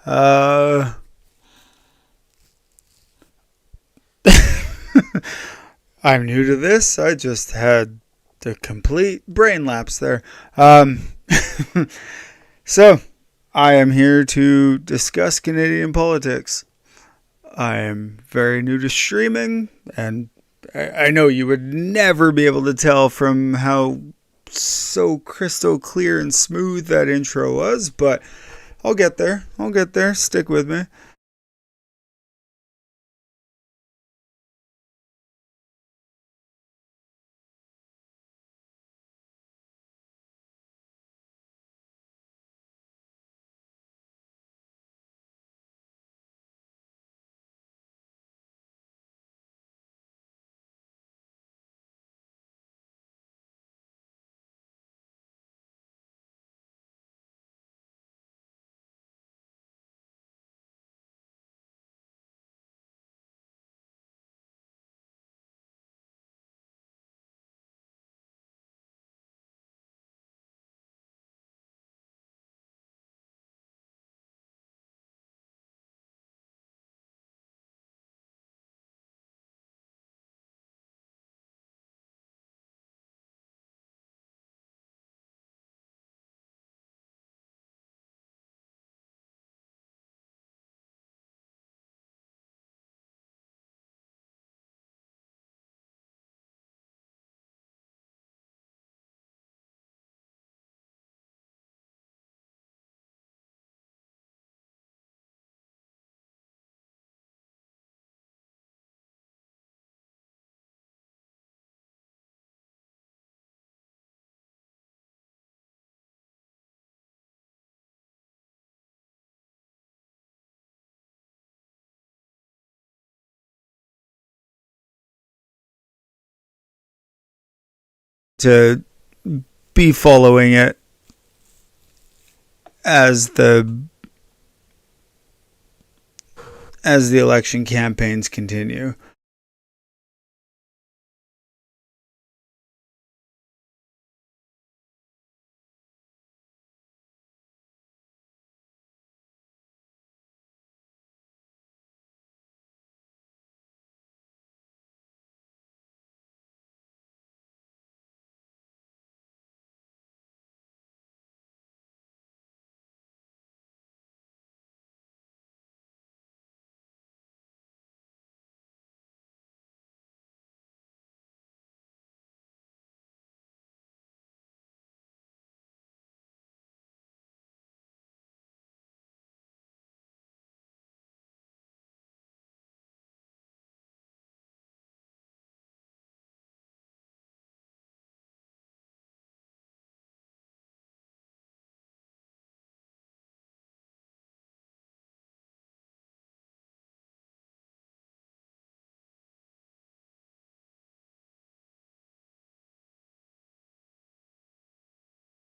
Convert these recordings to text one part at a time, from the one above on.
Uh, I'm new to this. I just had the complete brain lapse there. Um, so, I am here to discuss Canadian politics. I am very new to streaming, and I know you would never be able to tell from how so crystal clear and smooth that intro was, but I'll get there. I'll get there. Stick with me. To be following it as the election campaigns continue.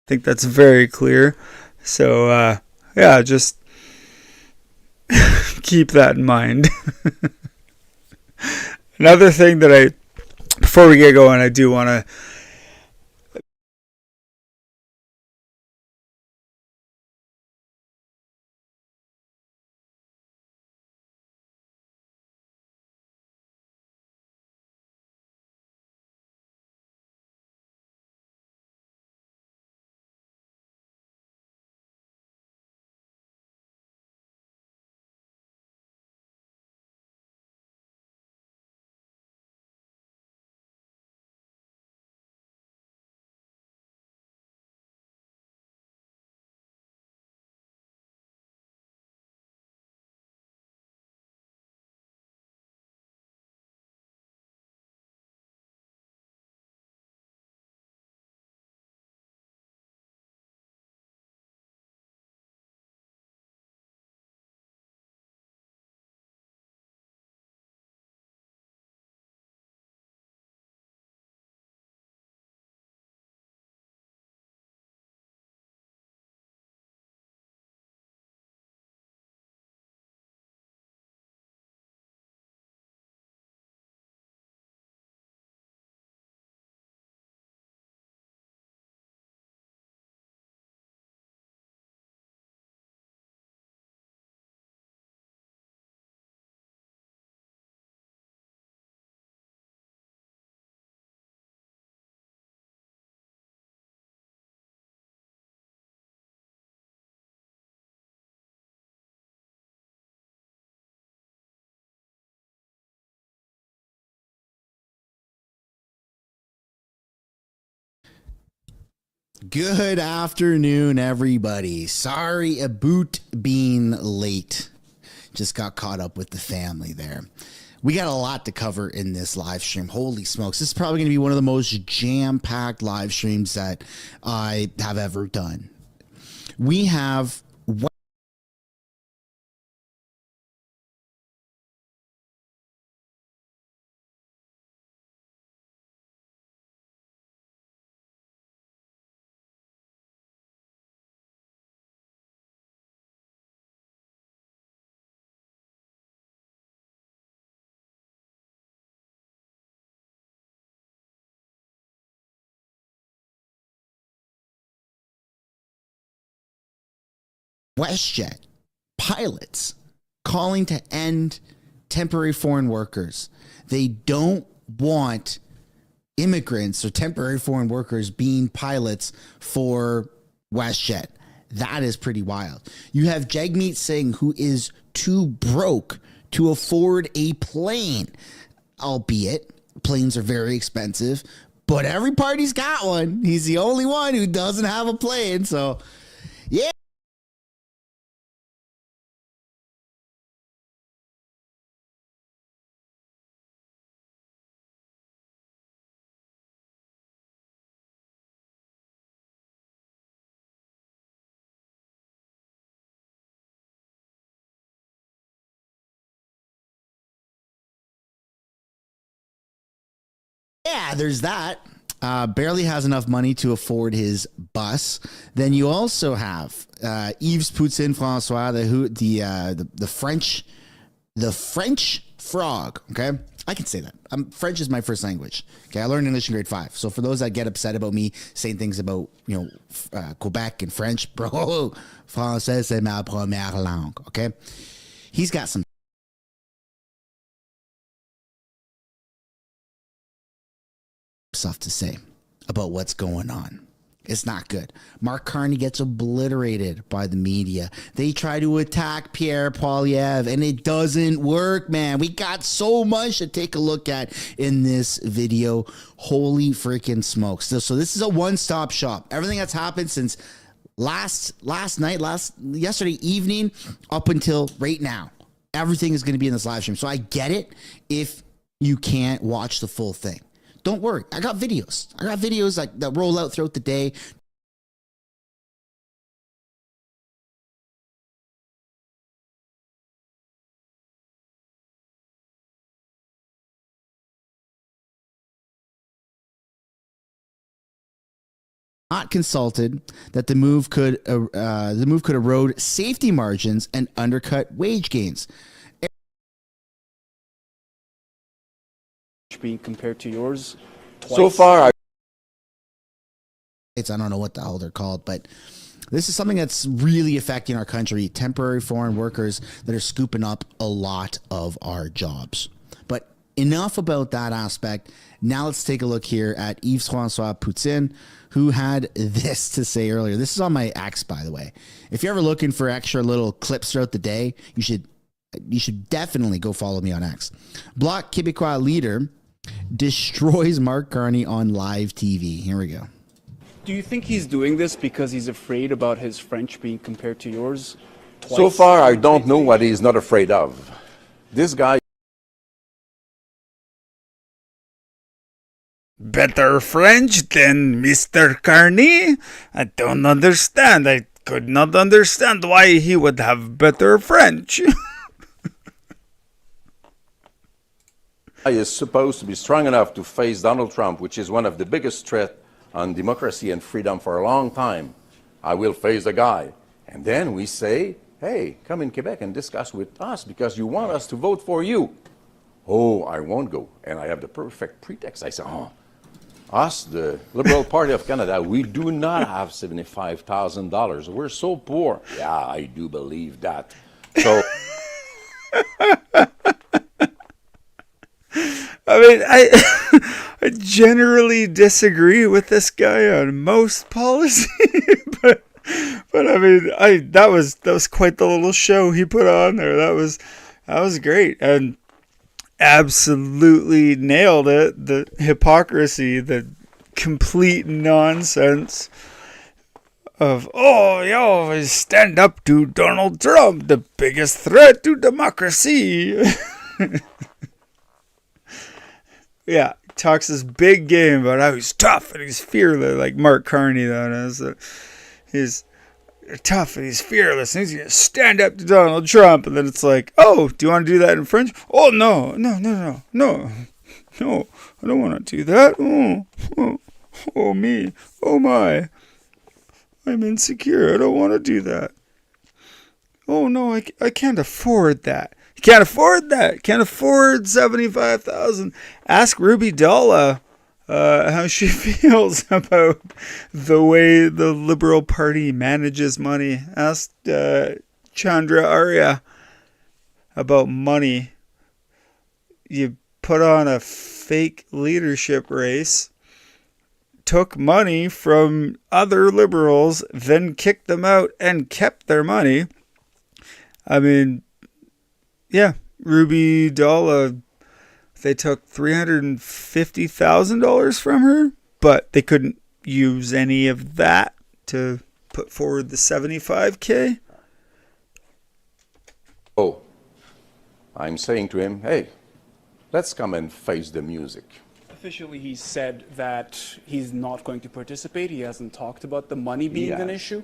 I think that's very clear. So, yeah, just keep that in mind. Another thing that before we get going, I do want to Good afternoon, everybody. Sorry about being late. Just got caught up with the family there. We got a lot to cover in this live stream. Holy smokes. This is probably going to be one of the most jam-packed live streams that I have ever done. We have WestJet pilots calling to end temporary foreign workers. They don't want immigrants or temporary foreign workers being pilots for WestJet. That is pretty wild. You have Jagmeet Singh, who is too broke to afford a plane, albeit planes are very expensive, but every party's got one. He's the only one who doesn't have a plane. So, yeah. Yeah, there's that. Barely has enough money to afford his bus. Then you also have Yves Poutine Francois, the French frog. Okay, I can say that. French is my first language. Okay, I learned English in grade 5. So for those that get upset about me saying things about Quebec and French, bro, français c'est ma première langue. Okay, he's got some stuff to say about what's going on. It's not good. Mark Carney gets obliterated by the media. They try to attack Pierre Poilievre, and it doesn't work, man. We got so much to take a look at in this video. Holy freaking smokes. So this is a one-stop shop. Everything that's happened since yesterday evening up until right now, everything is going to be in this live stream. So I get it if you can't watch the full thing. Don't worry. I got videos. That roll out throughout the day. Not consulted that the move could erode safety margins and undercut wage gains. Being compared to yours twice. So far, I don't know what the hell they're called, but this is something that's really affecting our country. Temporary foreign workers that are scooping up a lot of our jobs. But enough about that aspect. Now let's take a look here at Yves Francois Poutine, who had this to say earlier. This is on my X, by the way. If you're ever looking for extra little clips throughout the day, you should definitely go follow me on X. Bloc Québécois leader destroys Mark Carney on live TV. Here we go. Do you think he's doing this because he's afraid about his French being compared to yours twice? So far, I don't know what he's not afraid of. This guy. Better French than Mr. Carney? I don't understand. I could not understand why he would have better French. Is supposed to be strong enough to face Donald Trump, which is one of the biggest threats on democracy and freedom for a long time. I will face the guy. And then we say, hey, come in Quebec and discuss with us because you want us to vote for you. Oh, I won't go. And I have the perfect pretext. I say, us, the Liberal Party of Canada, we do not have $75,000. We're so poor. Yeah, I do believe that. So... I mean, I generally disagree with this guy on most policy, but I mean, that was quite the little show he put on there. That was great and absolutely nailed it. The hypocrisy, the complete nonsense, of, oh, you always stand up to Donald Trump, the biggest threat to democracy. Yeah, talks this big game about how he's tough and he's fearless, like Mark Carney, though. He's tough and he's fearless and he's going to stand up to Donald Trump. And then it's like, oh, do you want to do that in French? Oh, no, I don't want to do that. Oh, me. Oh, my. I'm insecure. I don't want to do that. Oh, no, I can't afford that. You can't afford that. Can't afford $75,000. Ask Ruby Dalla how she feels about the way the Liberal Party manages money. Ask Chandra Arya about money. You put on a fake leadership race, took money from other liberals, then kicked them out and kept their money. I mean, yeah, Ruby Dalla, they took $350,000 from her, but they couldn't use any of that to put forward the $75K. Oh, I'm saying to him, hey, let's come and face the music. Officially, he said that he's not going to participate. He hasn't talked about the money being an issue.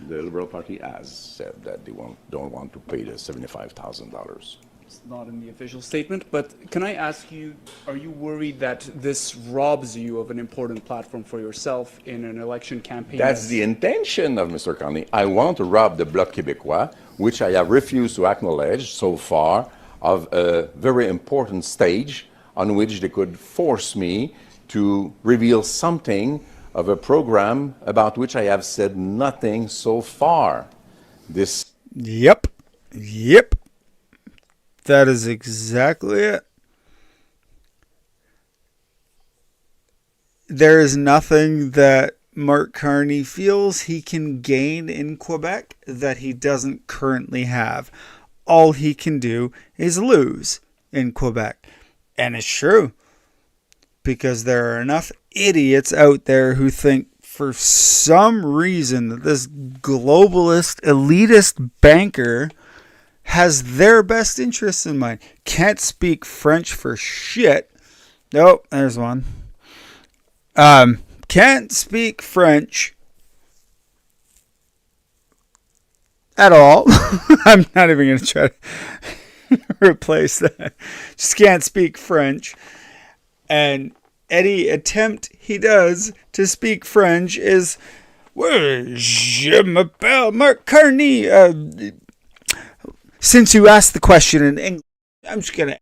The Liberal Party has said that they don't want to pay the $75,000. It's not in the official statement, but can I ask you, are you worried that this robs you of an important platform for yourself in an election campaign? That's the intention of Mr. Carney. I want to rob the Bloc Québécois, which I have refused to acknowledge so far, of a very important stage on which they could force me to reveal something of a program about which I have said nothing so far. Yep. That is exactly it. There is nothing that Mark Carney feels he can gain in Quebec that he doesn't currently have. All he can do is lose in Quebec. And it's true. Because there are enough idiots out there who think for some reason that this globalist, elitist banker has their best interests in mind. Can't speak French for shit. Nope, there's one. Can't speak French at all. I'm not even going to try to replace that. Just can't speak French. And any attempt he does to speak French is, well, je m'appelle Mark Carney. Since you asked the question in English, I'm just going to.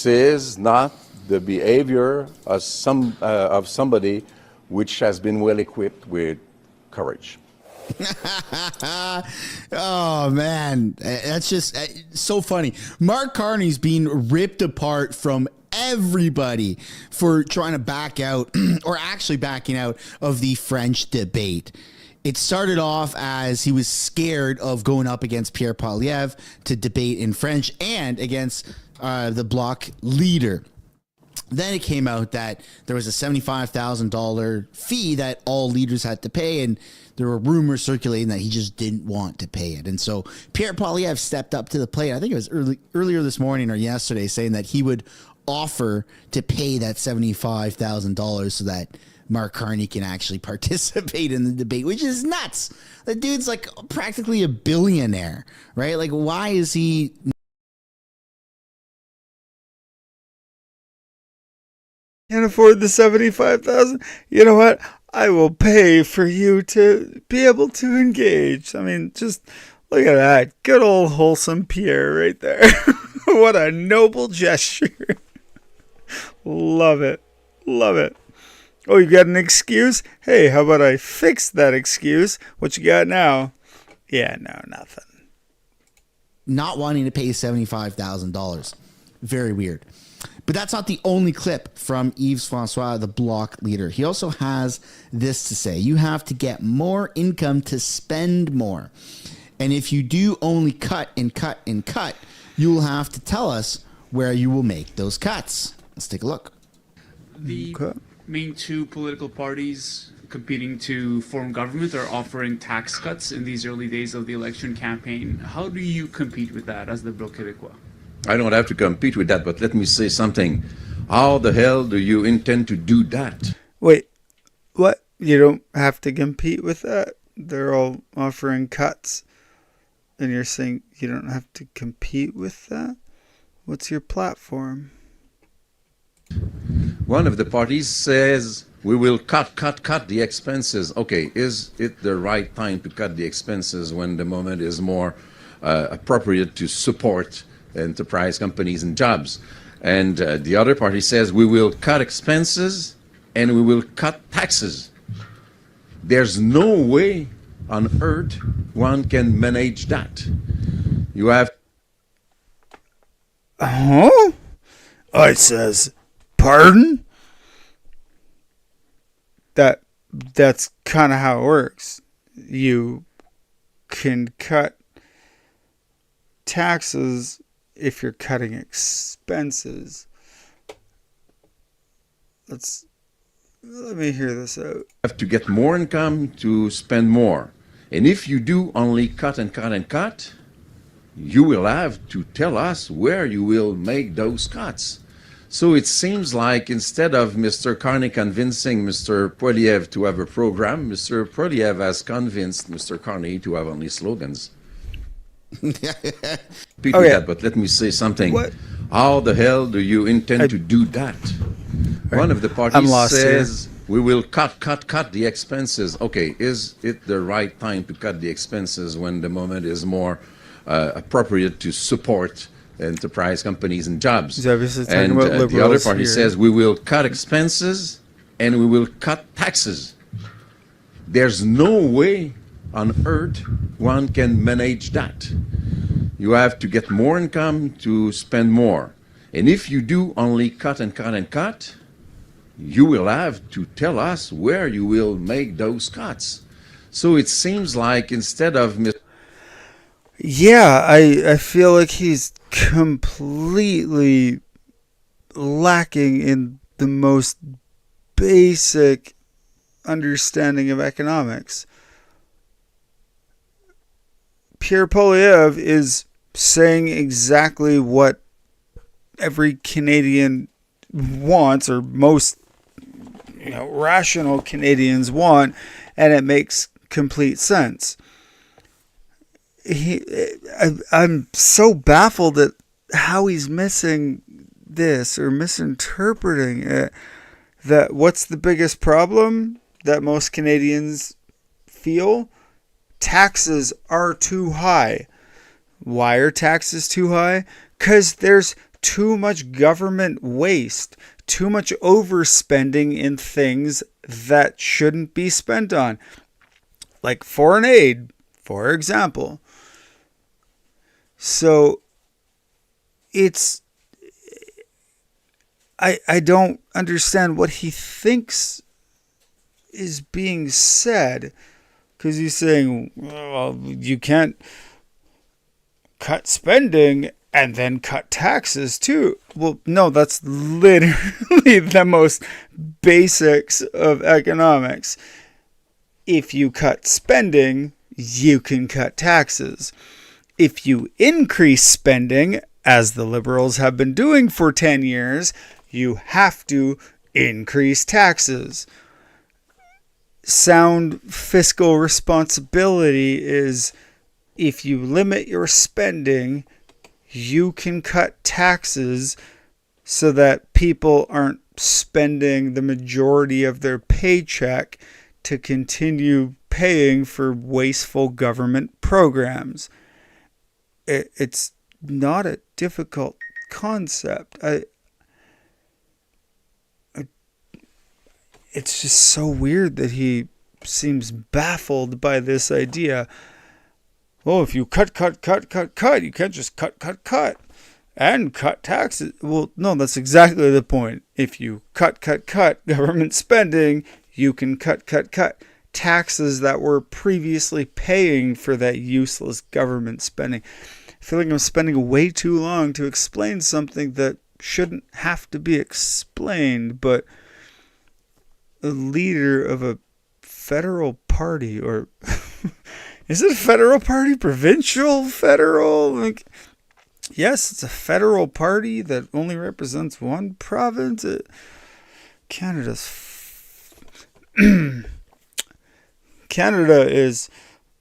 Is not the behavior of somebody which has been well equipped with courage. Oh man, that's just so funny. Mark Carney's being ripped apart from everybody for trying to back out or actually backing out of the French debate. It started off as he was scared of going up against Pierre Poilievre to debate in French and against the Bloc leader. Then it came out that there was a $75,000 fee that all leaders had to pay, and there were rumors circulating that he just didn't want to pay it. And so Pierre Poilievre stepped up to the plate. I think it was earlier this morning or yesterday, saying that he would offer to pay that $75,000 so that Mark Carney can actually participate in the debate, which is nuts. The dude's like practically a billionaire, right? Like, why is he... Can't afford the 75,000. You know what? I will pay for you to be able to engage. I mean, just look at that. Good old wholesome Pierre right there. What a noble gesture. Love it. Love it. Oh, you got an excuse? Hey, how about I fix that excuse? What you got now? Yeah, no, nothing. not wanting to pay $75,000. Very weird. But that's not the only clip from Yves Francois, the Bloc leader. He also has this to say: you have to get more income to spend more. And if you do only cut and cut and cut, you will have to tell us where you will make those cuts. Let's take a look. The main two political parties competing to form government are offering tax cuts in these early days of the election campaign. How do you compete with that as the Bloc Québécois? I don't have to compete with that, but let me say something. How the hell do you intend to do that? Wait, what? You don't have to compete with that? They're all offering cuts, and you're saying you don't have to compete with that? What's your platform? One of the parties says we will cut the expenses. Okay, is it the right time to cut the expenses when the moment is more appropriate to support enterprise companies and jobs? And the other party says we will cut expenses and we will cut taxes. There's no way on earth one can manage that. You have... Huh? I says, pardon? That's kind of how it works. You can cut taxes if you're cutting expenses. Let me hear this out. Have to get more income to spend more. And if you do only cut and cut and cut, you will have to tell us where you will make those cuts. So it seems like instead of Mr. Carney convincing Mr. Poilievre to have a program, Mr. Poilievre has convinced Mr. Carney to have only slogans. That, but let me say something. What? How the hell do you intend to do that? One of the parties says we will cut the expenses. Okay, is it the right time to cut the expenses when the moment is more appropriate to support enterprise companies and jobs? He's obviously talking And about the other liberals party here. says we will cut expenses and we will cut taxes. There's no way on earth one can manage that. You have to get more income to spend more. And if you do only cut and cut and cut, you will have to tell us where you will make those cuts. So it seems like instead of... Yeah, I feel like he's completely lacking in the most basic understanding of economics. Pierre Poilievre is saying exactly what every Canadian wants, or most rational Canadians want, and it makes complete sense. I'm so baffled at how he's missing this or misinterpreting it. That what's the biggest problem that most Canadians feel? Taxes are too high. Why are taxes too high? Because there's too much government waste, too much overspending in things that shouldn't be spent on, like foreign aid, for example. So I don't understand what he thinks is being said, because he's saying, well, you can't cut spending and then cut taxes too. Well, no, that's literally the most basics of economics. If you cut spending, you can cut taxes. If you increase spending, as the Liberals have been doing for 10 years, you have to increase taxes. Sound fiscal responsibility is if you limit your spending, you can cut taxes so that people aren't spending the majority of their paycheck to continue paying for wasteful government programs. It's not a difficult concept. It's just so weird that he seems baffled by this idea. Oh, if you cut, you can't just cut, and cut taxes. Well, no, that's exactly the point. If you cut government spending, you can cut taxes that were previously paying for that useless government spending. I feel like I'm spending way too long to explain something that shouldn't have to be explained, but a leader of a federal party, or is it a federal party? Provincial? Federal? Like, yes, it's a federal party that only represents one province. Canada is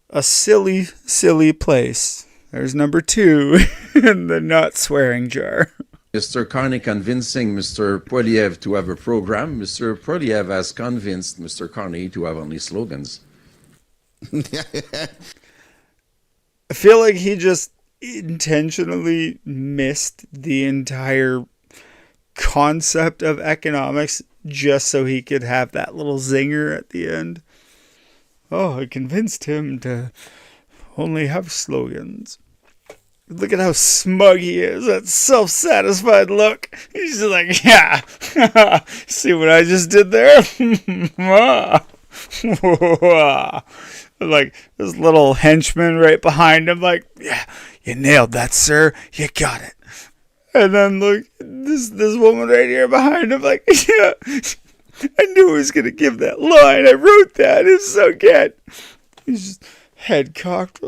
a silly place. There's number 2 in the not swearing jar. Mr. Carney convincing Mr. Poilievre to have a program. Mr. Poilievre has convinced Mr. Carney to have only slogans. I feel like he just intentionally missed the entire concept of economics just so he could have that little zinger at the end. Oh, I convinced him to only have slogans. Look at how smug he is. That self-satisfied look. He's just like, yeah. See what I just did there? Like this little henchman right behind him, like, yeah, you nailed that, sir. You got it. And then look, this woman right here behind him, like, yeah, I knew he was gonna give that line. I wrote that. It's so good. He's just head cocked.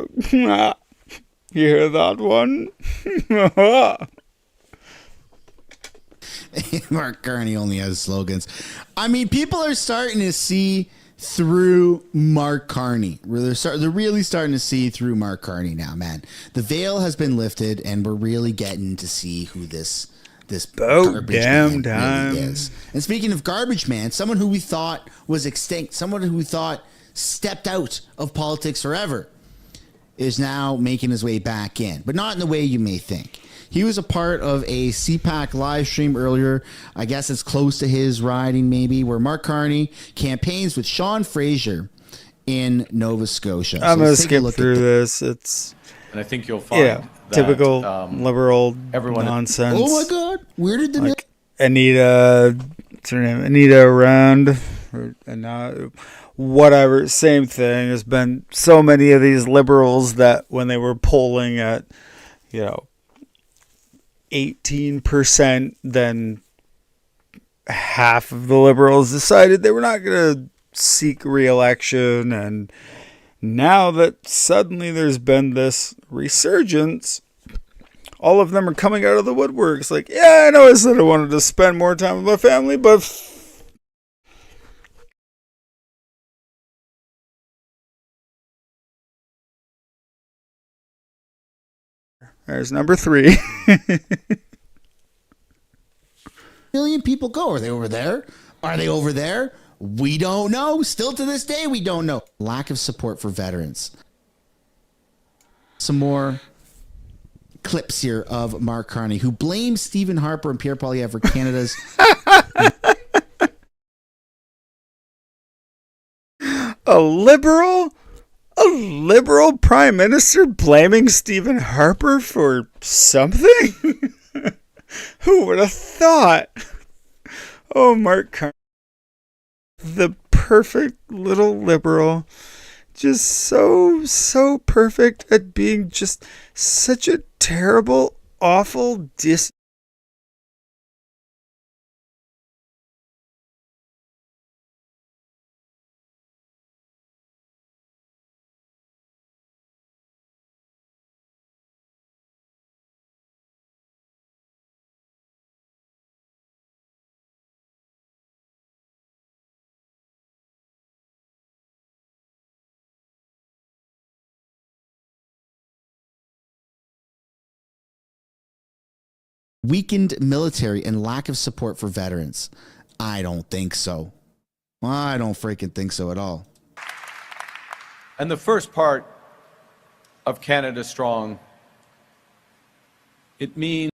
You hear that one? Mark Carney only has slogans. I mean, people are starting to see through Mark Carney. They're really starting to see through Mark Carney now, man. The veil has been lifted, and we're really getting to see who this garbage man really is. And speaking of garbage man, someone who we thought was extinct, someone who we thought stepped out of politics forever, is now making his way back in, but not in the way you may think. He was a part of a CPAC live stream earlier. I guess it's close to his riding, maybe, where Mark Carney campaigns with Sean Fraser in Nova Scotia. I'm going to skip through this. And I think you'll find that, typical liberal nonsense. Oh my God. Where did the Anita, what's her name? Anita Arand, or whatever, same thing. There's been so many of these liberals that when they were polling at, 18%, then half of the liberals decided they were not going to seek re-election. And now that suddenly there's been this resurgence, all of them are coming out of the woodworks like, yeah, I know I said I wanted to spend more time with my family, but there's number 3. million people go? Are they over there? Are they over there? We don't know. Still to this day, we don't know. Lack of support for veterans. Some more clips here of Mark Carney, who blames Stephen Harper and Pierre Poilievre for Canada's... A liberal prime minister blaming Stephen Harper for something? Who would have thought? Oh, Mark Carney, the perfect little liberal, just so perfect at being just such a terrible, awful Weakened military and lack of support for veterans. I don't think so. I don't freaking think so at all. And the first part of Canada Strong, it means...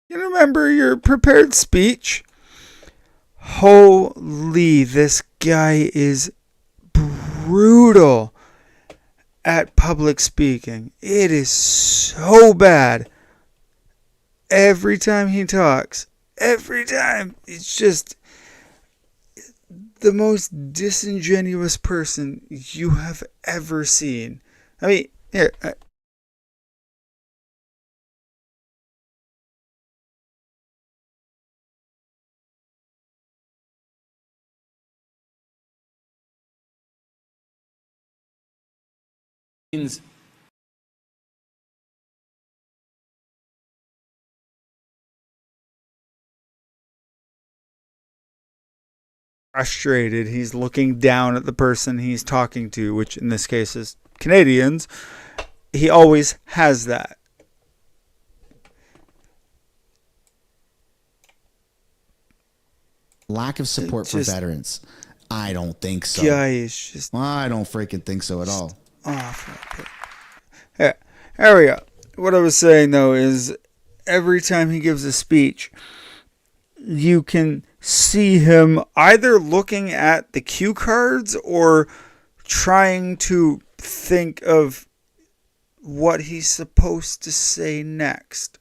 You remember your prepared speech? Holy, this guy is brutal at public speaking. It is so bad. Every time he talks, it's just the most disingenuous person you have ever seen. I mean, here. Frustrated. He's looking down at the person he's talking to, which in this case is Canadians. He always has that. Lack of support for veterans. I don't think so. Guy is just I don't freaking think so at all. awful. Yeah, there we go. What I was saying though is every time he gives a speech, you can see him either looking at the cue cards or trying to think of what he's supposed to say next.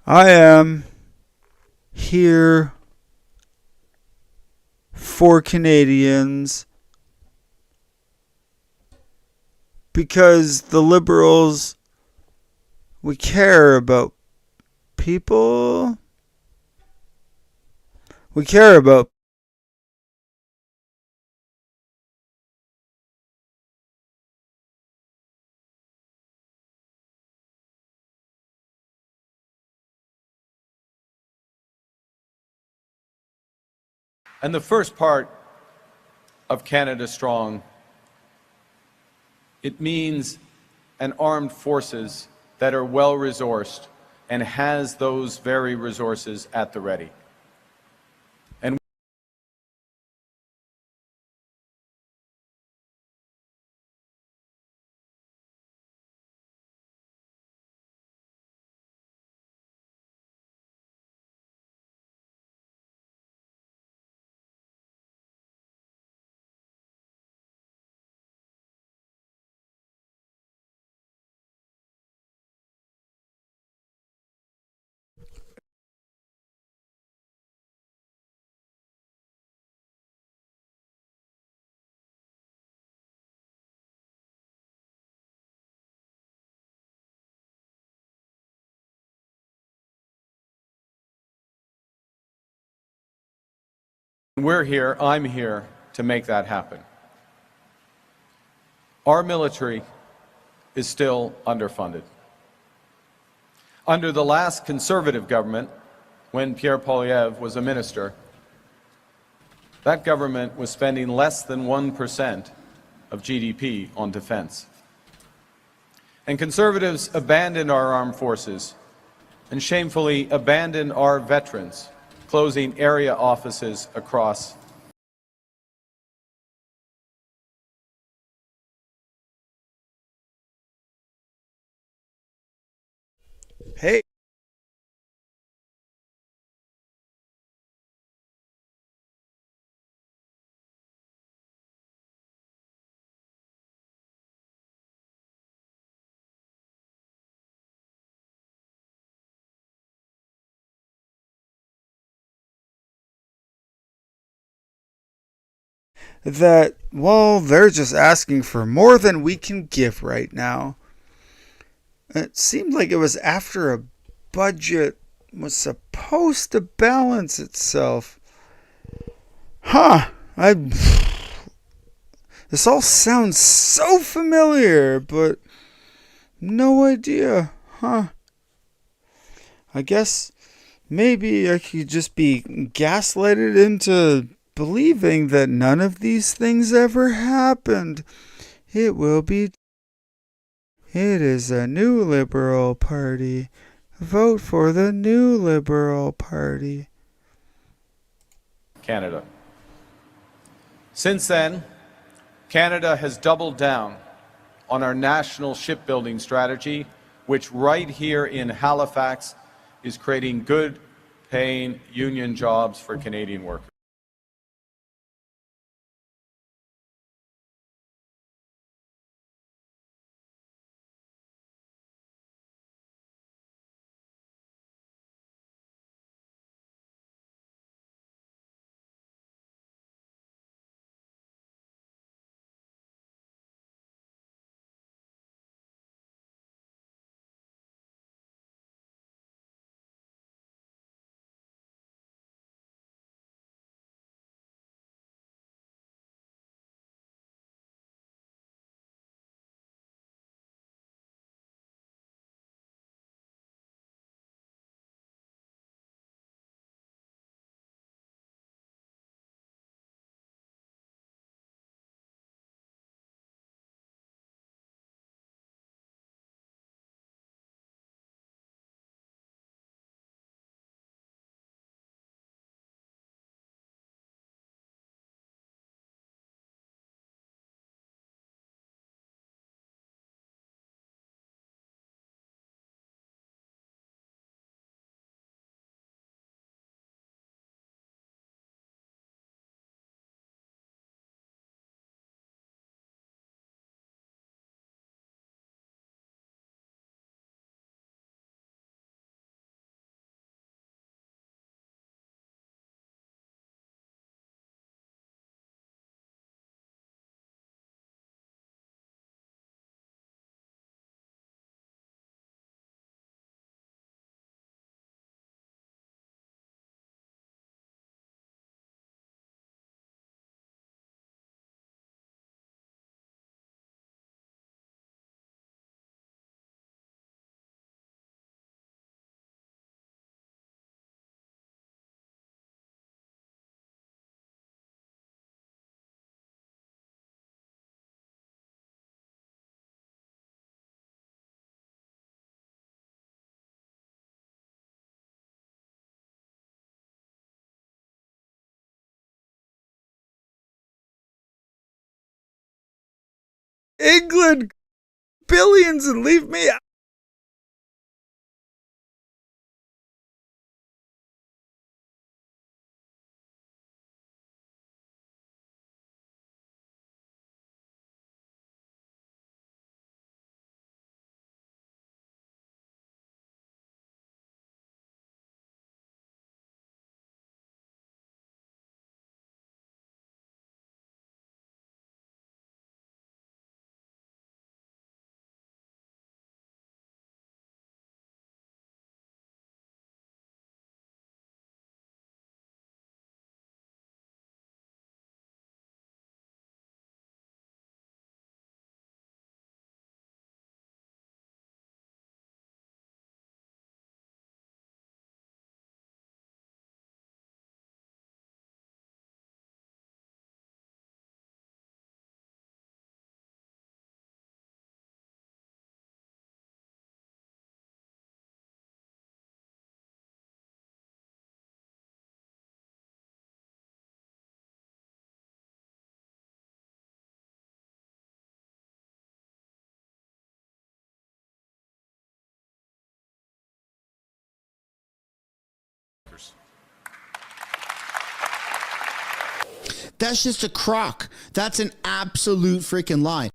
I am here for Canadians because the Liberals, we care about people. We care about And the first part of Canada Strong, it means an armed forces that are well-resourced and has those very resources at the ready. And we're here, I'm here to make that happen. Our military is still underfunded. Under the last Conservative government, when Pierre Poilievre was a minister, that government was spending less than 1% of GDP on defense. And Conservatives abandoned our armed forces and shamefully abandoned our veterans, closing area offices across. hey. That, well, they're just asking for more than we can give right now. It seemed like it was after a budget was supposed to balance itself. Huh. This all sounds so familiar, but no idea. Huh. I guess maybe I could just be gaslighted into believing that none of these things ever happened. It will be. It is a new Liberal Party. Vote for the new Liberal Party. Canada. Since then, Canada has doubled down on our national shipbuilding strategy, which right here in Halifax is creating good paying union jobs for Canadian workers. England, billions, and leave me That's just a crock. That's an absolute freaking lie.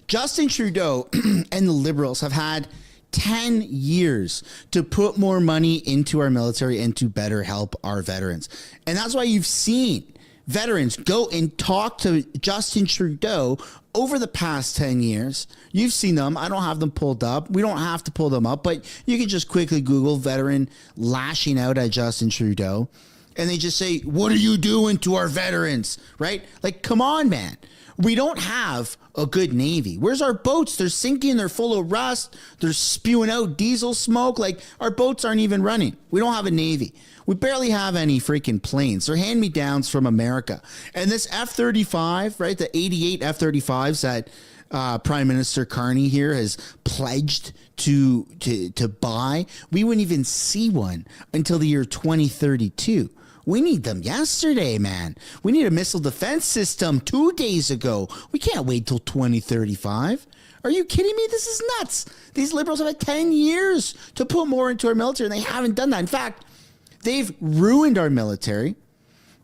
Justin Trudeau and the Liberals have had 10 years to put more money into our military and to better help our veterans. And that's why you've seen veterans go and talk to Justin Trudeau over the past 10 years. You've seen them. I don't have them pulled up. We don't have to pull them up, but you can just quickly Google veteran lashing out at Justin Trudeau. And they just say, what are you doing to our veterans? Right? Like, come on, man. We don't have a good Navy. Where's our boats? They're sinking. They're full of rust. They're spewing out diesel smoke. Like, our boats aren't even running. We don't have a Navy. We barely have any freaking planes. They're hand-me-downs from America. And this F-35, right, the 88 F-35s that Prime Minister Carney here has pledged to buy, we wouldn't even see one until the year 2032. We need them yesterday, man. We need a missile defense system 2 days ago. We can't wait till 2035. Are you kidding me? This is nuts. These Liberals have had 10 years to put more into our military, and they haven't done that. In fact, they've ruined our military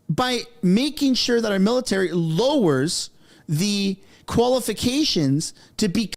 by making sure that our military lowers the qualifications to be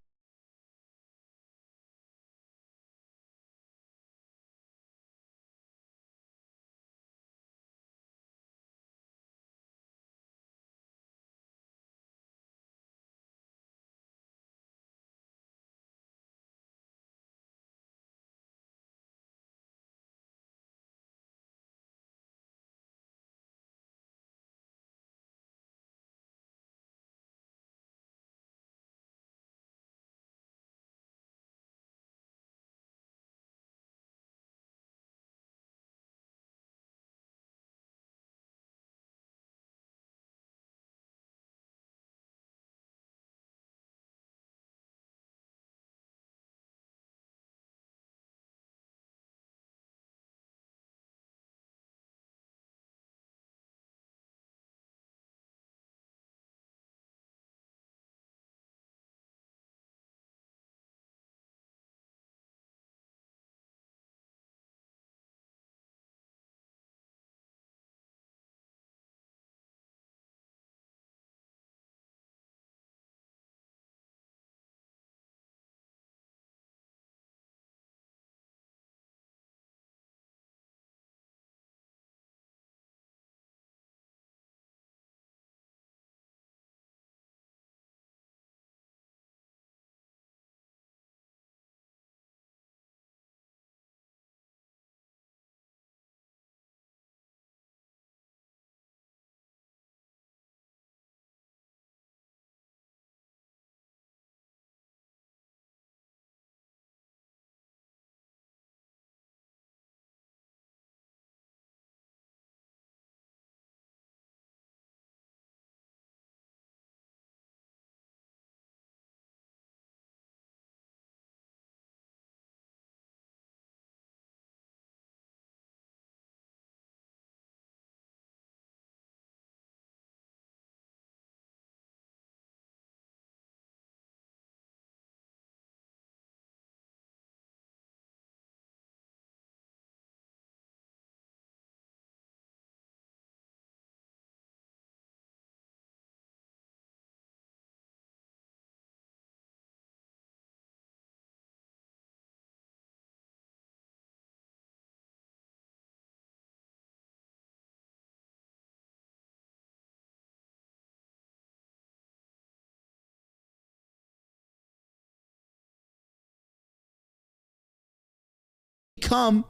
become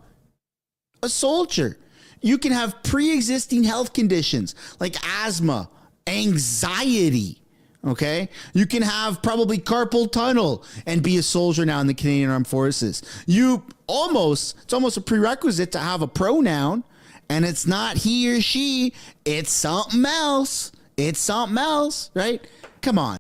a soldier. You can have pre-existing health conditions like asthma, anxiety. Okay, you can have probably carpal tunnel and be a soldier now in the Canadian Armed Forces. It's almost a prerequisite to have a pronoun, and it's not he or she, it's something else. It's something else, right? Come on.